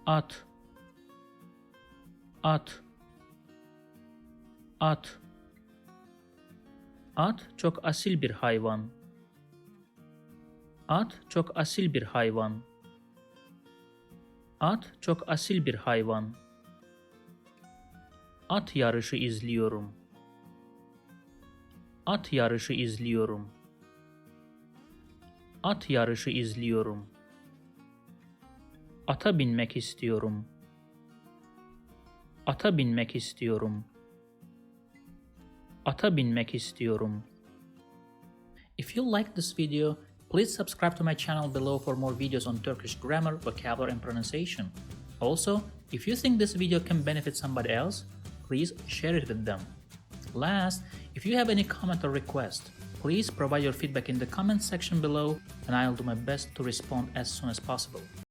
At. At. At. At çok asil bir hayvan. At çok asil bir hayvan. At çok asil bir hayvan. At yarışı izliyorum. At yarışı izliyorum. At yarışı izliyorum. Ata binmek istiyorum. Ata binmek istiyorum. Ata binmek istiyorum. If you like this video, please subscribe to my channel below for more videos on Turkish grammar, vocabulary, and pronunciation. Also, if you think this video can benefit somebody else, please share it with them. Last, if you have any comment or request, please provide your feedback in the comment section below and I'll do my best to respond as soon as possible.